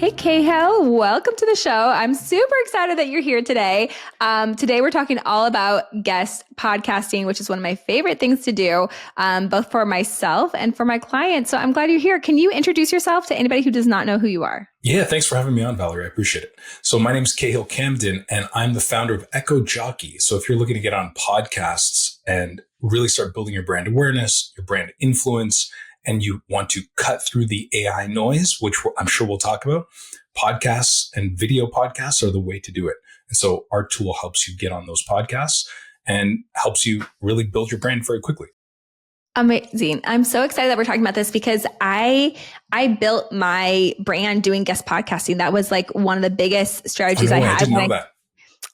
Hey, Cahill, welcome to the show. I'm super excited that you're here today. Today, we're talking all about guest podcasting, which is one of my favorite things to do, both for myself and for my clients. So I'm glad you're here. Can you introduce yourself to anybody who does not know who you are? Yeah, thanks for having me on, Valerie. I appreciate it. So my name is Cahill Camden, and I'm the founder of Echo Jockey. So if you're looking to get on podcasts and really start building your brand awareness, your brand influence, and you want to cut through the AI noise, which I'm sure we'll talk about, podcasts and video podcasts are the way to do it. And so our tool helps you get on those podcasts and helps you really build your brand very quickly. Amazing. I'm so excited that we're talking about this because I built my brand doing guest podcasting. That was like one of the biggest strategies I had. I didn't know that.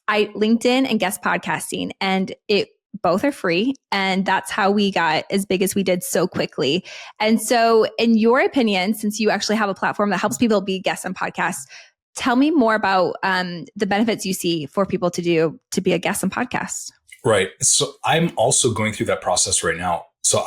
I LinkedIn and guest podcasting, and both are free. And that's how we got as big as we did so quickly. And so in your opinion, since you actually have a platform that helps people be guests on podcasts, tell me more about the benefits you see for people to be a guest on podcasts. Right. So I'm also going through that process right now. So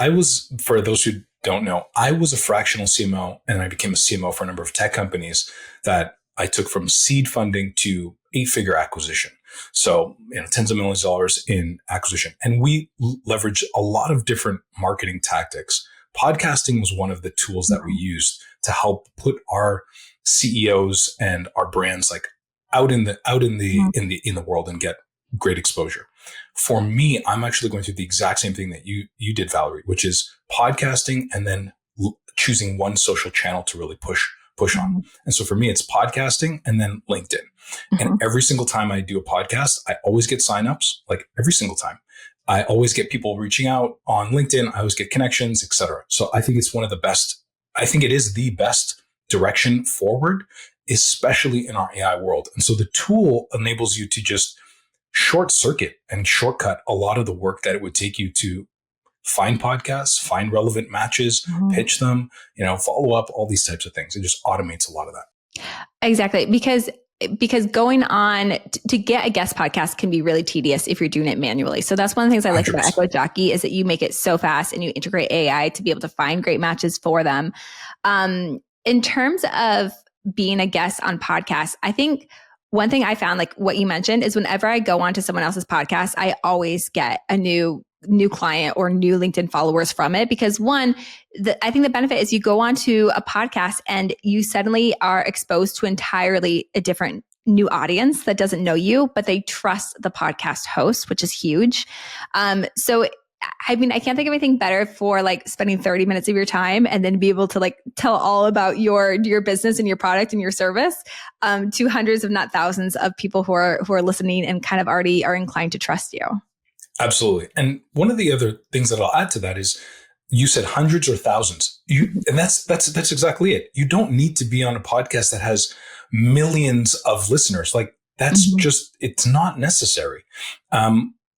for those who don't know, I was a fractional CMO and I became a CMO for a number of tech companies that I took from seed funding to 8-figure acquisition. So, tens of millions of dollars in acquisition. And we leveraged a lot of different marketing tactics. Podcasting was one of the tools that we used to help put our CEOs and our brands like out in the world and get great exposure. For me, I'm actually going through the exact same thing that you did, Valerie, which is podcasting and then choosing one social channel to really push on. And so for me, it's podcasting and then LinkedIn. And every single time I do a podcast, I always get signups, like every single time. I always get people reaching out on LinkedIn. I always get connections, etc. So I think it's one of the best. I think it is the best direction forward, especially in our AI world. And so the tool enables you to just short circuit and shortcut a lot of the work that it would take you to find podcasts, find relevant matches, pitch them, follow up, all these types of things. It just automates a lot of that. Exactly. Because going on to get a guest podcast can be really tedious if you're doing it manually. So that's one of the things I like 100%. about Echo Jockey is that you make it so fast and you integrate AI to be able to find great matches for them. In terms of being a guest on podcasts, I think one thing I found, like what you mentioned, is whenever I go onto someone else's podcast, I always get a new client or new LinkedIn followers from it. Because one, I think the benefit is you go onto a podcast and you suddenly are exposed to entirely a different new audience that doesn't know you, but they trust the podcast host, which is huge. So I mean, I can't think of anything better for like spending 30 minutes of your time and then be able to like tell all about your business and your product and your service to hundreds, if not thousands, of people who are listening and kind of already are inclined to trust you. Absolutely. And one of the other things that I'll add to that is you said hundreds or thousands. And that's exactly it. You don't need to be on a podcast that has millions of listeners. Like that's just, it's not necessary.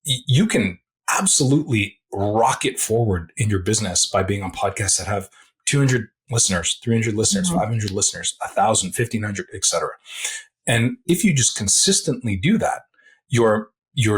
You can absolutely rocket forward in your business by being on podcasts that have 200 listeners, 300 listeners, 500 listeners, 1,000, 1,500, etc. And if you just consistently do that, you're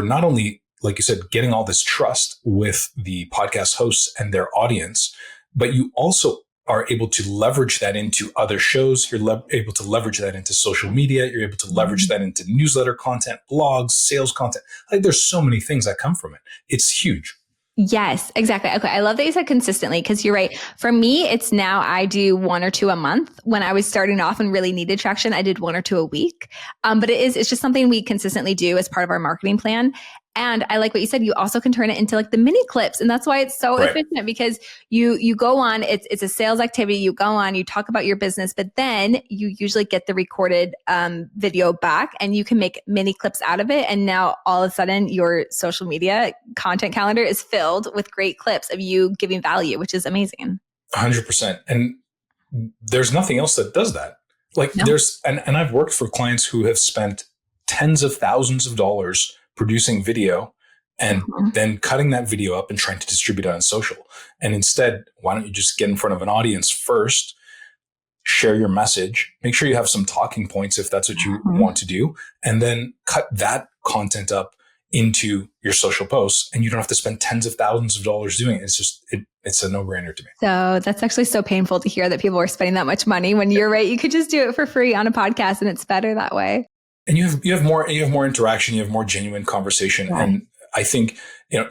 not only, like you said, getting all this trust with the podcast hosts and their audience, but you also are able to leverage that into other shows. You're able to leverage that into social media. You're able to leverage that into newsletter content, blogs, sales content. Like there's so many things that come from it. It's huge. Yes, exactly. Okay. I love that you said consistently because you're right. For me, it's now I do 1 or 2 a month. When I was starting off and really needed traction, I did 1 or 2 a week. But it's just something we consistently do as part of our marketing plan. And I like what you said. You also can turn it into like the mini clips. And that's why it's so efficient because you go on, it's a sales activity. You go on, you talk about your business, but then you usually get the recorded video back and you can make mini clips out of it. And now all of a sudden your social media content calendar is filled with great clips of you giving value, which is amazing. 100%. And there's nothing else that does that. Like and I've worked for clients who have spent tens of thousands of dollars producing video and then cutting that video up and trying to distribute it on social. And instead, why don't you just get in front of an audience first, share your message, make sure you have some talking points if that's what you want to do, and then cut that content up into your social posts, and you don't have to spend tens of thousands of dollars doing it. It's just, it's a no-brainer to me. So that's actually so painful to hear that people are spending that much money when you're right. You could just do it for free on a podcast, and it's better that way. And you have more interaction, you have more genuine conversation. Yeah. And I think,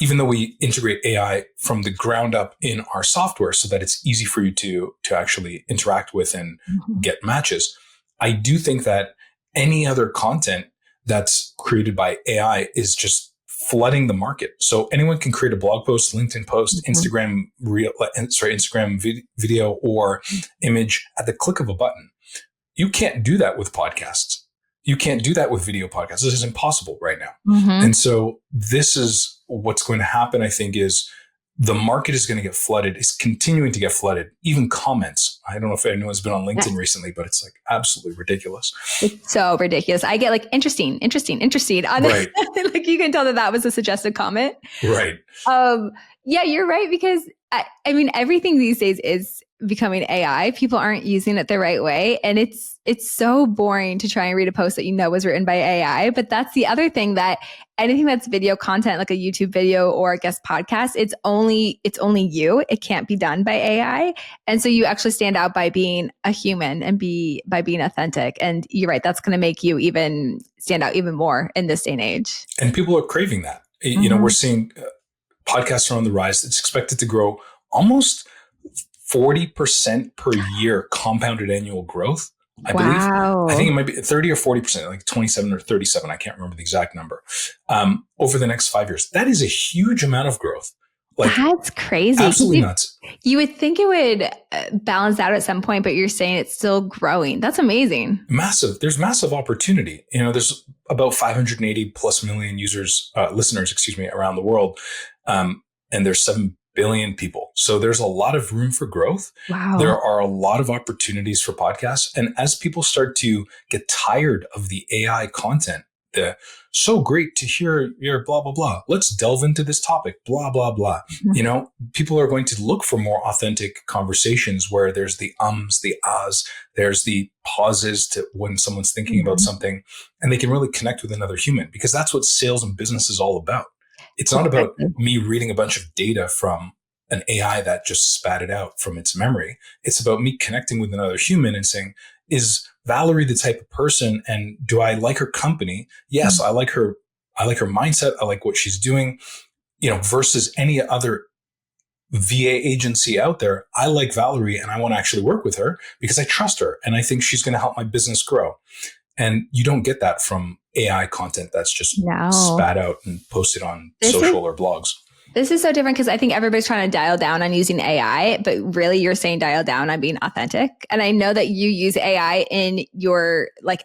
even though we integrate AI from the ground up in our software so that it's easy for you to actually interact with and get matches, I do think that any other content that's created by AI is just flooding the market. So anyone can create a blog post, LinkedIn post, Instagram video or image at the click of a button. You can't do that with podcasts. You can't do that with video podcasts. This is impossible right now. And so this is what's going to happen, I think, is the market is going to get flooded. It's continuing to get flooded. Even comments. I don't know if anyone's been on LinkedIn recently, but it's like absolutely ridiculous. It's so ridiculous. I get like interesting on right. Like you can tell that was a suggested comment. Right. Yeah, you're right. Because I mean, everything these days is becoming AI. People aren't using it the right way. And it's so boring to try and read a post that was written by AI. But that's the other thing, that anything that's video content, like a YouTube video or a guest podcast, it's only you. It can't be done by AI. And so you actually stand out by being a human and by being authentic. And you're right, that's going to make you even stand out even more in this day and age. And people are craving that. We're seeing podcasts are on the rise. It's expected to grow almost 40% per year compounded annual growth. I believe. I think it might be 30 or 40%, like 27 or 37. I can't remember the exact number. Over the next 5 years. That is a huge amount of growth. Like, that's crazy. Absolutely nuts. You would think it would balance out at some point, but you're saying it's still growing. That's amazing. Massive. There's massive opportunity. There's about 580 plus million listeners, around the world. And there's 7 billion people. So there's a lot of room for growth. Wow. There are a lot of opportunities for podcasts. And as people start to get tired of the AI content, so great to hear your blah, blah, blah. Let's delve into this topic, blah, blah, blah. People are going to look for more authentic conversations where there's the ums, the ahs, there's the pauses to when someone's thinking about something, and they can really connect with another human, because that's what sales and business is all about. It's not about me reading a bunch of data from an AI that just spat it out from its memory. It's about me connecting with another human and saying, is Valerie the type of person, and do I like her company? Yes, I like her. I like her mindset. I like what she's doing, versus any other VA agency out there. I like Valerie and I want to actually work with her because I trust her and I think she's going to help my business grow. And you don't get that from AI content that's just spat out and posted on social or blogs. This is so different because I think everybody's trying to dial down on using AI, but really you're saying dial down on being authentic. And I know that you use AI in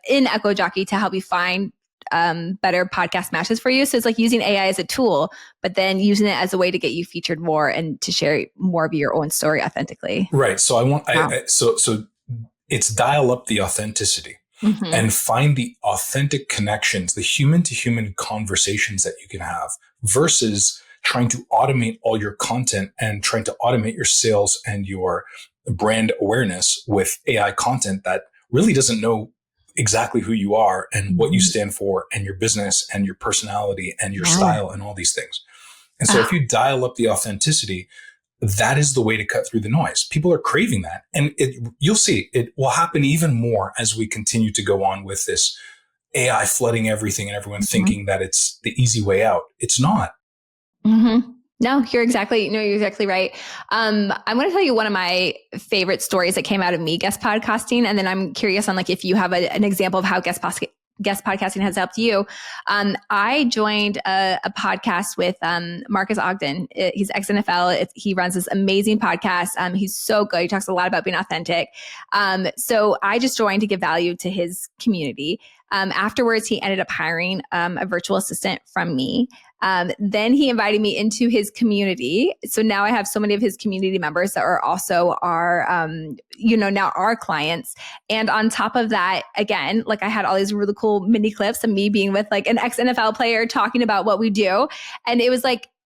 in Echo Jockey to help you find better podcast matches for you. So it's like using AI as a tool, but then using it as a way to get you featured more and to share more of your own story authentically. Right. So so it's dial up the authenticity. And find the authentic connections, the human to human conversations that you can have, versus trying to automate all your content and trying to automate your sales and your brand awareness with AI content that really doesn't know exactly who you are and what you stand for and your business and your personality and your style and all these things. And so if you dial up the authenticity, that is the way to cut through the noise. People are craving that. And you'll see it will happen even more as we continue to go on with this AI flooding everything and everyone thinking that it's the easy way out. It's not. No, you're exactly right. I'm going to tell you one of my favorite stories that came out of me guest podcasting. And then I'm curious on if you have an example of how guest podcasting has helped you. I joined a podcast with Marcus Ogden. He's ex-NFL. He runs this amazing podcast. He's so good. He talks a lot about being authentic. So I just joined to give value to his community. Afterwards, he ended up hiring a virtual assistant from me. Then he invited me into his community. So now I have so many of his community members that are also now our clients. And on top of that, again, I had all these really cool mini clips of me being with an ex-NFL player talking about what we do. And it was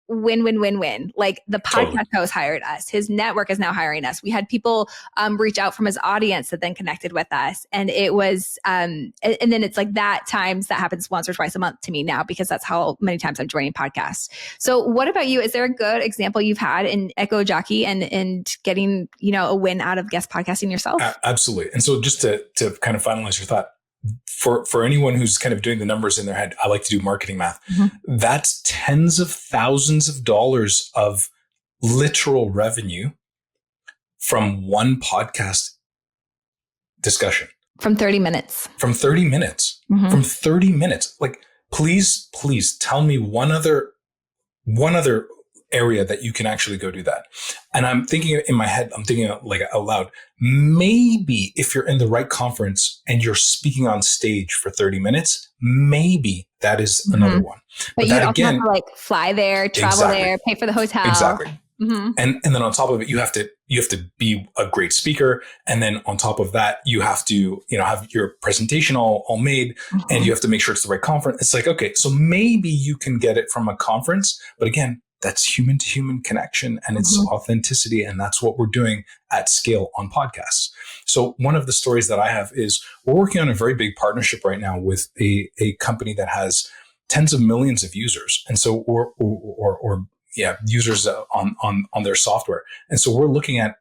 win, win, win, win. Like the podcast host hired us. His network is now hiring us. We had people reach out from his audience that then connected with us. And it was, and then it's like that times that happens once or twice a month to me now, because that's how many times I'm joining podcasts. So what about you? Is there a good example you've had in Echo Jockey and getting, a win out of guest podcasting yourself? Absolutely. And so just to kind of finalize your thought, for anyone who's kind of doing the numbers in their head, I like to do marketing math. Mm-hmm. That's tens of thousands of dollars of literal revenue from one podcast discussion. From 30 minutes. From 30 minutes. Mm-hmm. From 30 minutes. Like, please tell me one other area that you can actually go do that. And I'm thinking in my head, I'm thinking like out loud, maybe if you're in the right conference and you're speaking on stage for 30 minutes, maybe that is another one. But you also have to like fly there, travel there, pay for the hotel. Exactly. Mm-hmm. And then on top of it, you have to be a great speaker. And then on top of that, you have to, have your presentation all made, and you have to make sure it's the right conference. It's like, okay, so maybe you can get it from a conference, but again, that's human to human connection and it's authenticity. And that's what we're doing at scale on podcasts. So one of the stories that I have is we're working on a very big partnership right now with a company that has tens of millions of users. And so users on their software. And so we're looking at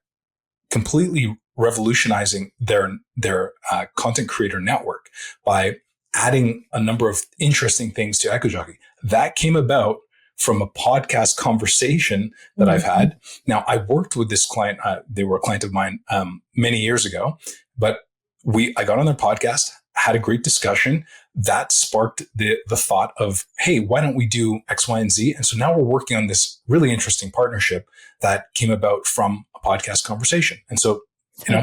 completely revolutionizing their content creator network by adding a number of interesting things to Echo Jockey. That came about from a podcast conversation that I've had. Now, I worked with this client. They were a client of mine many years ago, but I got on their podcast, had a great discussion that sparked the thought of, hey, why don't we do X, Y, and Z? And so now we're working on this really interesting partnership that came about from a podcast conversation. And so,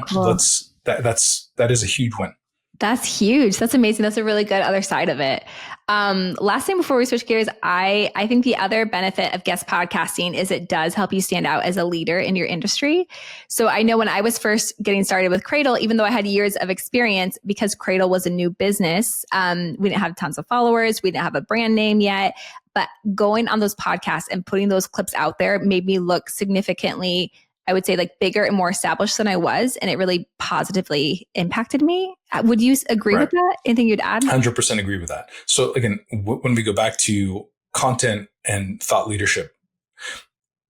cool. that is a huge win. That's huge. That's amazing. That's a really good other side of it. Last thing before we switch gears, I think the other benefit of guest podcasting is it does help you stand out as a leader in your industry. So I know when I was first getting started with Cradle, even though I had years of experience, because Cradle was a new business, we didn't have tons of followers. We didn't have a brand name yet. But going on those podcasts and putting those clips out there made me look significantly, I would say, like bigger and more established than I was. And it really positively impacted me. Would you agree with that? Anything you'd add? 100% agree with that. So again, when we go back to content and thought leadership,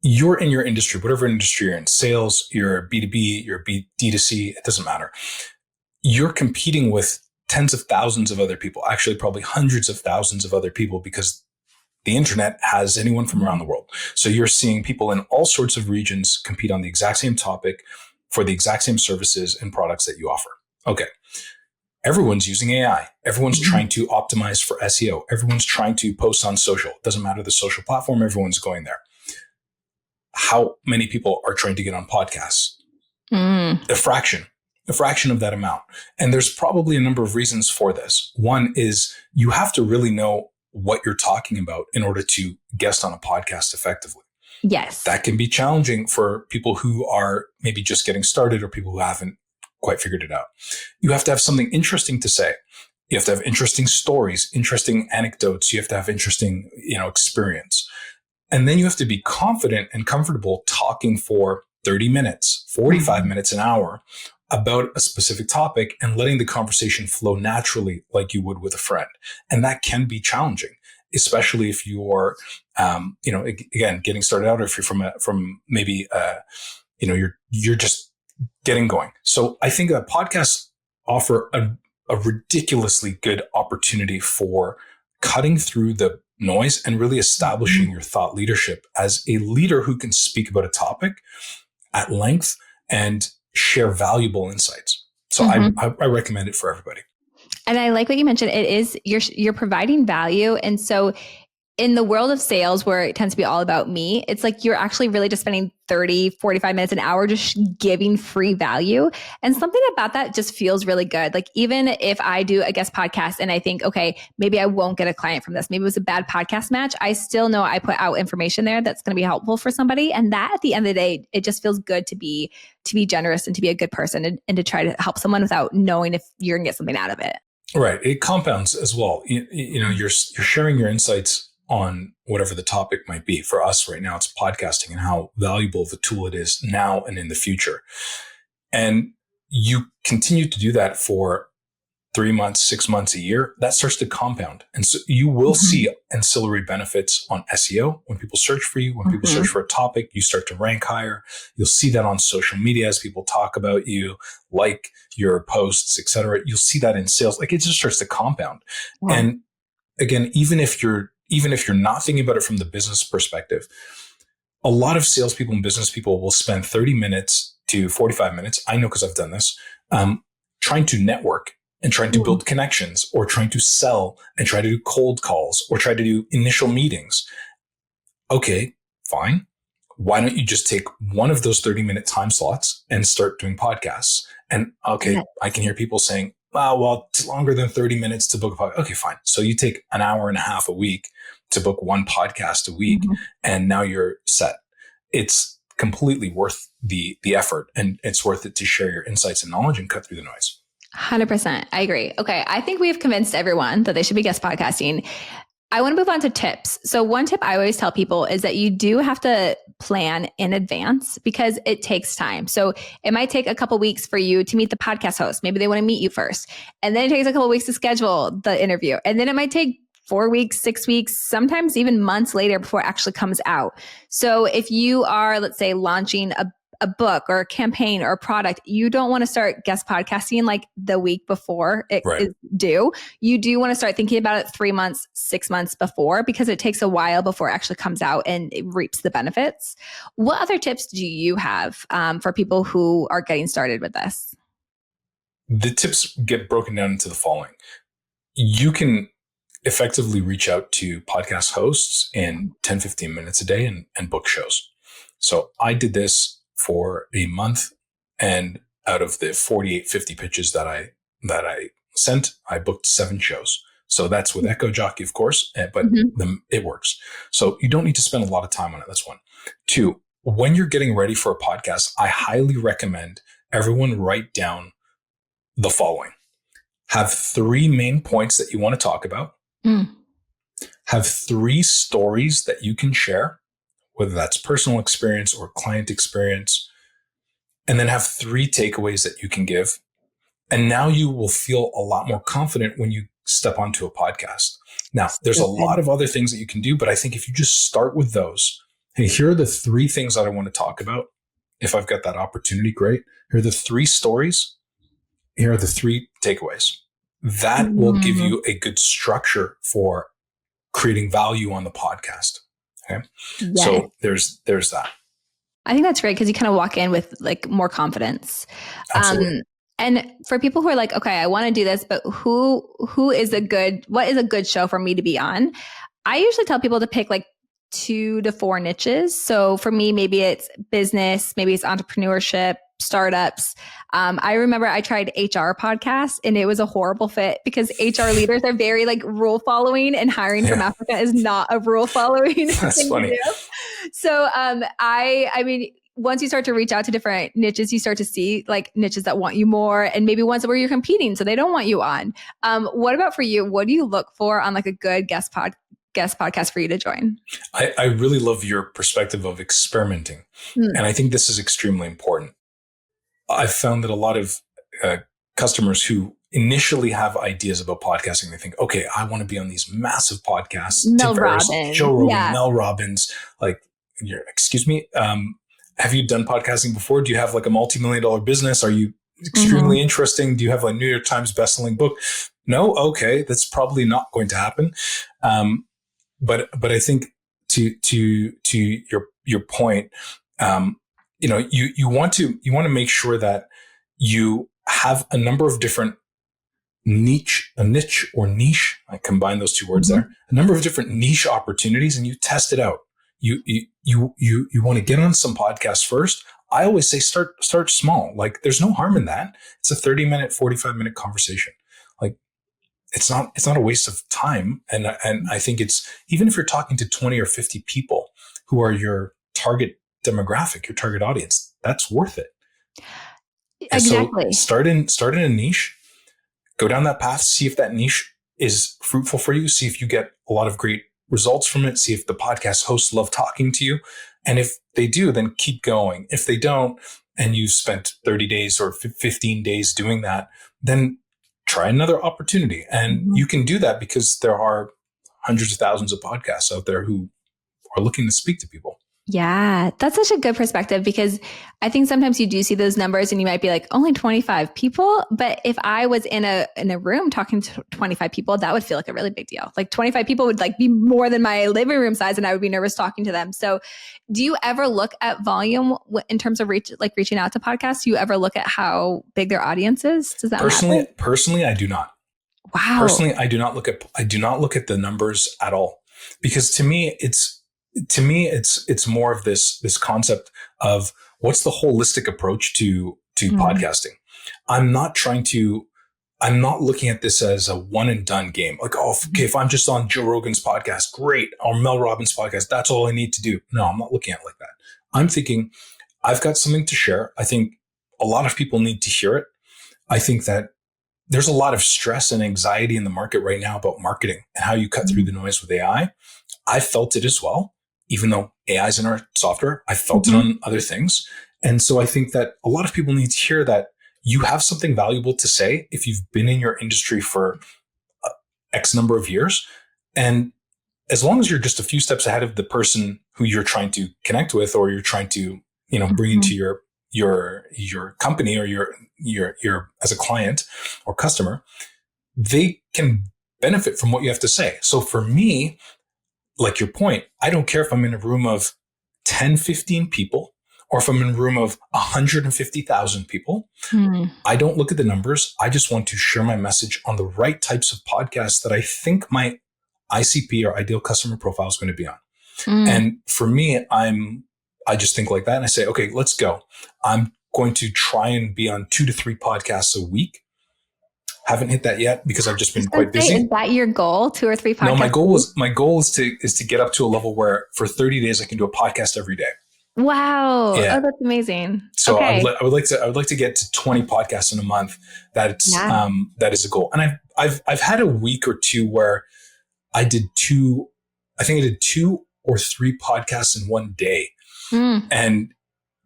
you're in your industry, whatever industry you're in, sales, you're B2B, you're D2C, it doesn't matter. You're competing with tens of thousands of other people, actually probably hundreds of thousands of other people, because the internet has anyone from around the world. So you're seeing people in all sorts of regions compete on the exact same topic for the exact same services and products that you offer. Okay. Everyone's using AI. Everyone's trying to optimize for SEO. Everyone's trying to post on social. It doesn't matter the social platform. Everyone's going there. How many people are trying to get on podcasts? A fraction of that amount. And there's probably a number of reasons for this. One is you have to really know what you're talking about in order to guest on a podcast effectively. Yes. That can be challenging for people who are maybe just getting started or people who haven't quite figured it out. You have to have something interesting to say. You have to have interesting stories, interesting anecdotes. You have to have interesting, experience. And then you have to be confident and comfortable talking for 30 minutes, 45 minutes, an hour about a specific topic and letting the conversation flow naturally like you would with a friend. And that can be challenging, especially if you're, again, getting started out, or if you're from maybe, you're just getting going. So I think that podcasts offer a ridiculously good opportunity for cutting through the noise and really establishing your thought leadership as a leader who can speak about a topic at length and share valuable insights. So I recommend it for everybody. And I like what you mentioned. It is, you're providing value. And so in the world of sales, where it tends to be all about me, it's like you're actually really just spending 30, 45 minutes, an hour just giving free value. And something about that just feels really good. Like even if I do a guest podcast and I think, okay, maybe I won't get a client from this, maybe it was a bad podcast match, I still know I put out information there that's going to be helpful for somebody. And that at the end of the day, it just feels good to be generous and to be a good person and to try to help someone without knowing if you're going to get something out of it. Right. It compounds as well. You're sharing your insights on whatever the topic might be. For us right now, it's podcasting and how valuable of a tool it is now and in the future. And you continue to do that for 3 months, 6 months, a year, that starts to compound. And so you will see ancillary benefits on SEO. When people search for you, when people search for a topic, you start to rank higher. You'll see that on social media as people talk about you, like your posts, etc. You'll see that in sales. Like, it just starts to compound. Yeah. And again, even if you're not thinking about it from the business perspective, a lot of salespeople and business people will spend 30 minutes to 45 minutes. I know because I've done this, trying to network and trying to build connections, or trying to sell and try to do cold calls, or try to do initial meetings. Okay, fine. Why don't you just take one of those 30-minute time slots and start doing podcasts? And okay, I can hear people saying, oh, well, it's longer than 30 minutes to book a podcast. Okay, fine. So you take an hour and a half a week to book one podcast a week, and now you're set. It's completely worth the effort, and it's worth it to share your insights and knowledge and cut through the noise. 100%. I agree. Okay. I think we have convinced everyone that they should be guest podcasting. I want to move on to tips. So one tip I always tell people is that you do have to plan in advance, because it takes time. So it might take a couple weeks for you to meet the podcast host. Maybe they want to meet you first. And then it takes a couple weeks to schedule the interview. And then it might take 4 weeks, 6 weeks, sometimes even months later before it actually comes out. So if you are, let's say, launching a book or a campaign or a product, you don't want to start guest podcasting like the week before it is due. You do want to start thinking about it 3 months, 6 months before, because it takes a while before it actually comes out and it reaps the benefits. What other tips do you have for people who are getting started with this? The tips get broken down into the following. You can effectively reach out to podcast hosts in 10, 15 minutes a day and book shows. So I did this for a month, and out of the 48, 50 pitches that I sent, I booked 7 shows. So that's with Echo Jockey, of course, but it works. So you don't need to spend a lot of time on it. That's one. 2, when you're getting ready for a podcast, I highly recommend everyone write down the following. Have 3 main points that you want to talk about. Have 3 stories that you can share, whether that's personal experience or client experience, and then have 3 takeaways that you can give. And now you will feel a lot more confident when you step onto a podcast. Now, there's a lot of other things that you can do, but I think if you just start with those, hey, here are the 3 things that I want to talk about. If I've got that opportunity, great. Here are the 3 stories. Here are the 3 takeaways. That will give you a good structure for creating value on the podcast. Okay. Yes. So there's that. I think that's great, because you kind of walk in with like more confidence. Absolutely. And for people who are like, okay, I want to do this, but what is a good show for me to be on? I usually tell people to pick like 2 to 4 niches. So for me, maybe it's business, maybe it's entrepreneurship, startups. I remember I tried HR podcasts, and it was a horrible fit, because HR leaders are very like rule following, and hiring from Africa is not a rule following thing to do. So I mean, once you start to reach out to different niches, you start to see like niches that want you more, and maybe ones where you're competing, so they don't want you on. What about for you? What do you look for on like a good guest podcast for you to join? I really love your perspective of experimenting. And I think this is extremely important. I've found that a lot of customers who initially have ideas about podcasting, they think, okay, I want to be on these massive podcasts. Mel Tim Ferriss, Robbins. Joe Rogan, Mel Robbins. Like, excuse me, have you done podcasting before? Do you have like a multi-million-dollar business? Are you extremely interesting? Do you have a New York Times bestselling book? No? Okay. That's probably not going to happen. But I think to your point, you want to make sure that you have a number of different niche. I combine those 2 words there. A number of different niche opportunities, and you test it out. You want to get on some podcasts first. I always say start small. Like, there's no harm in that. It's a 30-minute, 45-minute conversation. Like, it's not a waste of time. And I think it's, even if you're talking to 20 or 50 people who are your target demographic, your target audience, that's worth it. Exactly. So start in a niche, go down that path, see if that niche is fruitful for you, see if you get a lot of great results from it, see if the podcast hosts love talking to you. And if they do, then keep going. If they don't, and you've spent 30 days or 15 days doing that, then try another opportunity. And you can do that because there are hundreds of thousands of podcasts out there who are looking to speak to people. Yeah, that's such a good perspective, because I think sometimes you do see those numbers and you might be like, only 25 people. But if I was in a room talking to 25 people, that would feel like a really big deal. Like 25 people would like be more than my living room size, and I would be nervous talking to them. So do you ever look at volume in terms of reaching out to podcasts? Do you ever look at how big their audience is? Does that matter? Personally, I do not. Wow. Personally, I do not look at the numbers at all, because to me, it's more of this concept of what's the holistic approach to podcasting. I'm not looking at this as a one and done game. Like, okay, if I'm just on Joe Rogan's podcast, great. Or Mel Robbins' podcast, that's all I need to do. No, I'm not looking at it like that. I'm thinking I've got something to share. I think a lot of people need to hear it. I think that there's a lot of stress and anxiety in the market right now about marketing and how you cut through the noise with AI. I felt it as well. Even though AI is in our software, I felt it on other things. And so I think that a lot of people need to hear that you have something valuable to say if you've been in your industry for X number of years. And as long as you're just a few steps ahead of the person who you're trying to connect with, or you're trying to, bring into your company, or your as a client or customer, they can benefit from what you have to say. So for me, like your point, I don't care if I'm in a room of 10, 15 people, or if I'm in a room of 150,000 people. I don't look at the numbers. I just want to share my message on the right types of podcasts that I think my ICP or ideal customer profile is going to be on. And for me, I just think like that. And I say, okay, let's go. I'm going to try and be on 2 to 3 podcasts a week. Haven't hit that yet because I've just been quite busy. Is that your goal? 2 or 3 podcasts? No, my goal is to get up to a level where for 30 days I can do a podcast every day. Wow. Yeah. Oh, that's amazing. So okay. I would like to get to 20 podcasts in a month. That is a goal. And I've had a week or two where I did 2 or 3 podcasts in one day. And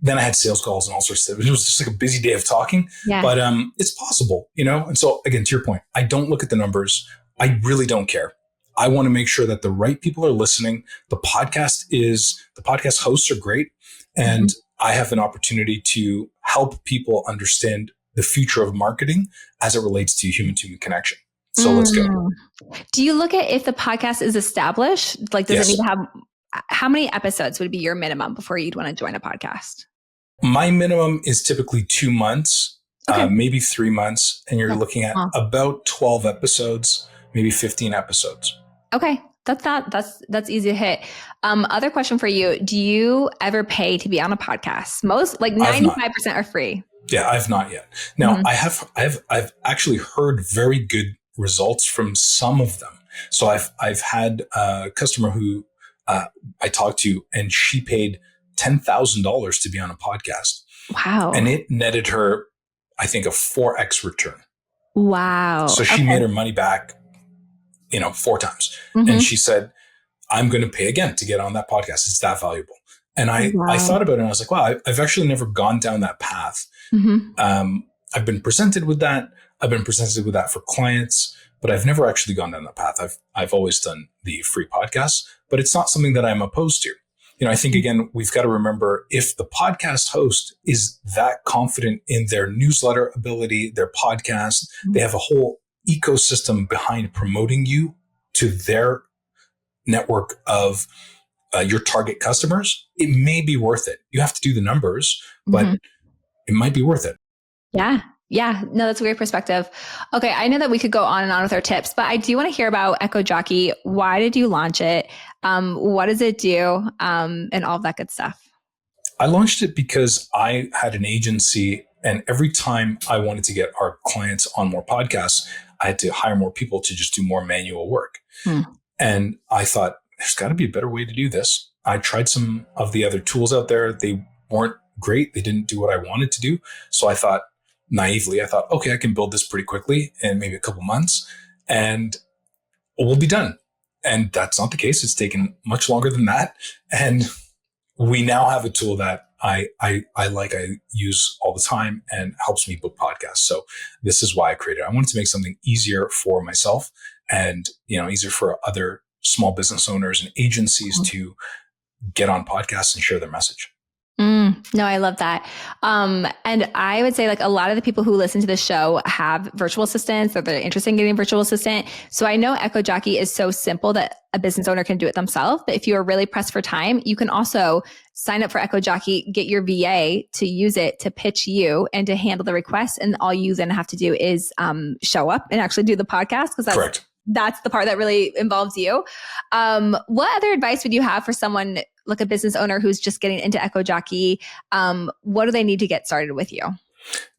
then I had sales calls and all sorts of stuff. It was just like a busy day of talking, but it's possible, And so again, to your point, I don't look at the numbers. I really don't care. I want to make sure that the right people are listening. The podcast hosts are great. And I have an opportunity to help people understand the future of marketing as it relates to human-to-human connection. So let's go. Do you look at if the podcast is established? Like, does it need to have, how many episodes would be your minimum before you'd want to join a podcast? My minimum is typically 2 months, maybe 3 months. And you're looking at about 12 episodes, maybe 15 episodes. Okay. That's easy to hit. Other question for you. Do you ever pay to be on a podcast? Most, like 95% are free. Yeah, I've not yet. Now I've actually heard very good results from some of them. So I've had a customer who I talked to, and she paid $10,000 to be on a podcast. Wow. And it netted her, I think, a 4x return. Wow. So she made her money back, 4 times. And she said, I'm going to pay again to get on that podcast. It's that valuable. And I thought about it and I was like, wow, I've actually never gone down that path. I've been presented with that. I've been presented with that for clients, but I've never actually gone down that path. I've always done the free podcasts, but it's not something that I'm opposed to. I think, again, we've got to remember, if the podcast host is that confident in their newsletter ability, their podcast, they have a whole ecosystem behind promoting you to their network of your target customers, it may be worth it. You have to do the numbers, but it might be worth it. Yeah. Yeah. No, that's a great perspective. Okay. I know that we could go on and on with our tips, but I do want to hear about Echo Jockey. Why did you launch it? What does it do? And all of that good stuff. I launched it because I had an agency, and every time I wanted to get our clients on more podcasts, I had to hire more people to just do more manual work. And I thought, there's got to be a better way to do this. I tried some of the other tools out there. They weren't great. They didn't do what I wanted to do. So I thought, naively, okay, I can build this pretty quickly in maybe a couple months and we'll be done. And that's not the case. It's taken much longer than that. And we now have a tool that I use all the time and helps me book podcasts. So this is why I created it. I wanted to make something easier for myself and, easier for other small business owners and agencies to get on podcasts and share their message. No, I love that. And I would say like a lot of the people who listen to the show have virtual assistants or they're interested in getting a virtual assistant. So I know Echo Jockey is so simple that a business owner can do it themselves. But if you are really pressed for time, you can also sign up for Echo Jockey, get your VA to use it to pitch you and to handle the requests. And all you then have to do is show up and actually do the podcast because that's the part that really involves you. What other advice would you have for someone like a business owner who's just getting into Echo Jockey? What do they need to get started with you?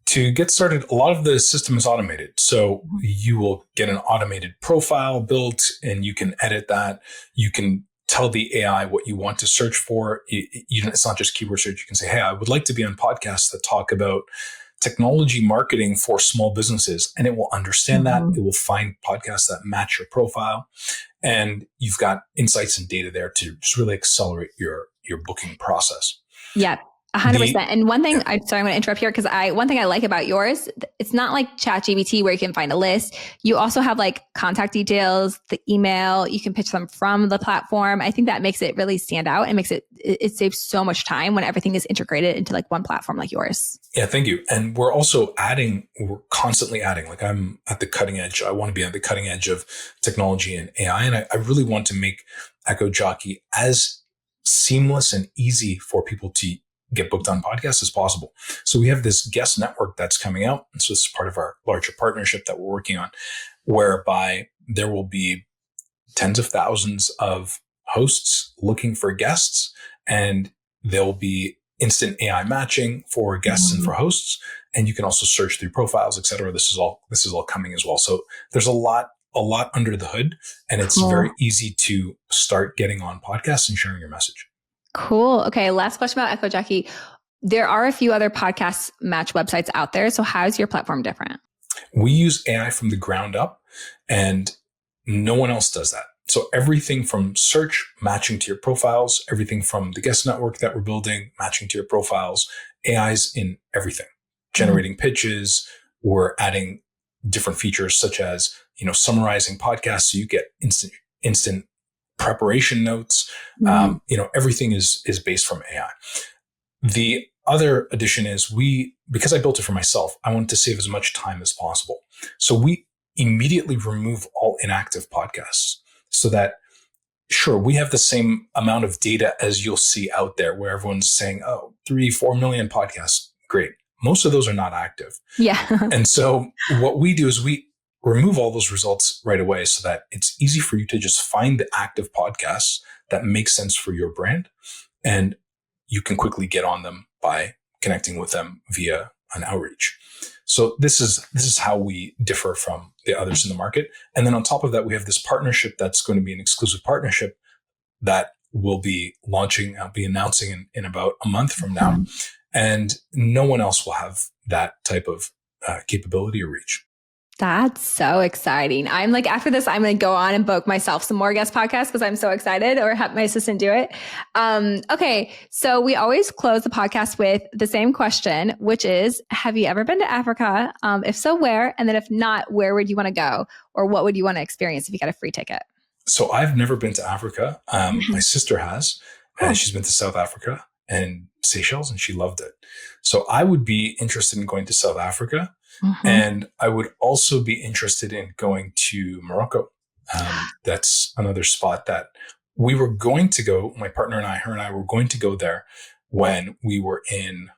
To get started, a lot of the system is automated. So you will get an automated profile built and you can edit that. You can tell the AI what you want to search for. It's not just keyword search. You can say, hey, I would like to be on podcasts that talk about technology marketing for small businesses, and it will understand that. It will find podcasts that match your profile, and you've got insights and data there to just really accelerate your booking process. Yeah. 100%. And one thing, I'm going to interrupt here because one thing I like about yours, it's not like ChatGPT where you can find a list. You also have like contact details, the email, you can pitch them from the platform. I think that makes it really stand out and it saves so much time when everything is integrated into like one platform like yours. Yeah, thank you. And we're constantly adding, like I'm at the cutting edge. I want to be at the cutting edge of technology and AI. And I really want to make Echo Jockey as seamless and easy for people to get booked on podcasts as possible. So we have this guest network that's coming out. And so this is part of our larger partnership that we're working on, whereby there will be tens of thousands of hosts looking for guests, and there'll be instant AI matching for guests and for hosts. And you can also search through profiles, et cetera. This is all coming as well. So there's a lot under the hood, and it's very easy to start getting on podcasts and sharing your message. Cool. Okay. Last question about Echo Jockey. There are a few other podcast match websites out there. So how is your platform different? We use AI from the ground up, and no one else does that. So everything from search matching to your profiles, everything from the guest network that we're building matching to your profiles, AI's in everything. Generating pitches, we're adding different features such as, summarizing podcasts so you get instant preparation notes. Everything is based from AI. The other addition is because I built it for myself, I wanted to save as much time as possible. So we immediately remove all inactive podcasts so that, sure, we have the same amount of data as you'll see out there where everyone's saying, 3-4 million podcasts. Great. Most of those are not active. Yeah. And so what we do is we remove all those results right away so that it's easy for you to just find the active podcasts that make sense for your brand. And you can quickly get on them by connecting with them via an outreach. So this is how we differ from the others in the market. And then on top of that, we have this partnership that's going to be an exclusive partnership that we'll be launching. I'll be announcing in about a month from now. And no one else will have that type of capability or reach. That's so exciting. I'm like, after this, I'm going to go on and book myself some more guest podcasts because I'm so excited, or have my assistant do it. Okay. So we always close the podcast with the same question, which is, have you ever been to Africa? If so, where? And then if not, where would you want to go? Or what would you want to experience if you got a free ticket? So I've never been to Africa. My sister has, and she's been to South Africa and Seychelles, and she loved it. So I would be interested in going to South Africa. And I would also be interested in going to Morocco. That's another spot that we were going to go. My partner and her and I were going to go there when we were in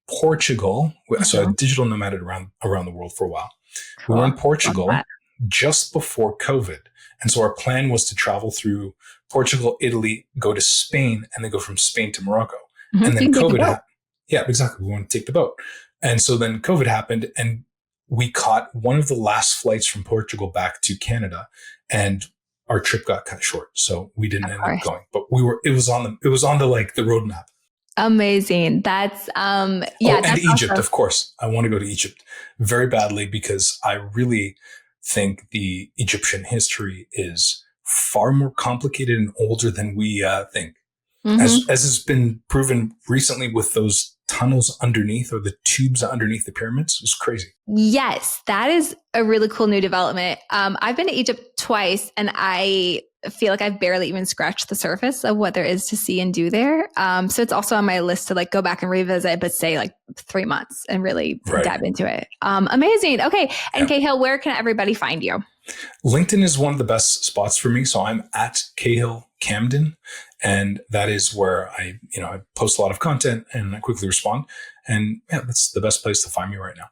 Portugal. So I digital nomaded around the world for a while. Cool. We were in Portugal just before COVID. And so our plan was to travel through Portugal, Italy, go to Spain, and then go from Spain to Morocco. And then COVID happened. Yeah, exactly. We want to take the boat. And so then COVID happened, and we caught one of the last flights from Portugal back to Canada, and our trip got cut short. So we didn't end up going, but it was on the roadmap. Amazing. That's, and that's Egypt, awesome. Of course. I want to go to Egypt very badly because I really think the Egyptian history is far more complicated and older than we think. Mm-hmm. As has been proven recently with those tunnels underneath, or the tubes underneath the pyramids. It's crazy. Yes, that is a really cool new development. I've been to Egypt twice, and I feel like I've barely even scratched the surface of what there is to see and do there. So it's also on my list to like go back and revisit, but say like 3 months and really dive into it. Amazing. Okay. And Cahill, where can everybody find you? LinkedIn is one of the best spots for me. So I'm at Cahill Camden, and that is where I post a lot of content and I quickly respond. And that's the best place to find me right now.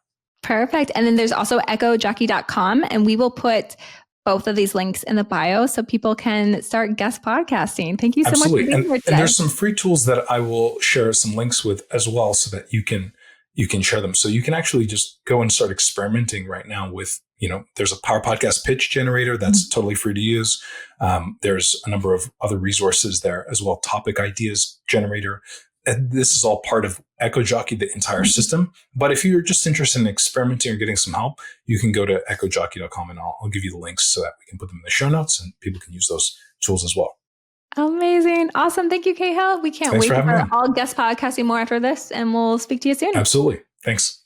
Perfect. And then there's also echojockey.com, and we will put both of these links in the bio so people can start guest podcasting. Thank you so much for being here today. And there's some free tools that I will share some links with as well, so that you can share them. So you can actually just go and start experimenting right now with, there's a Power Podcast pitch generator that's totally free to use. There's a number of other resources there as well. Topic ideas generator. And this is all part of Echo Jockey, the entire system. But if you're just interested in experimenting or getting some help, you can go to echojockey.com, and I'll give you the links so that we can put them in the show notes and people can use those tools as well. Amazing. Awesome. Thank you, Cahill. We can't wait for all guest podcasting more after this, and we'll speak to you soon. Absolutely. Thanks.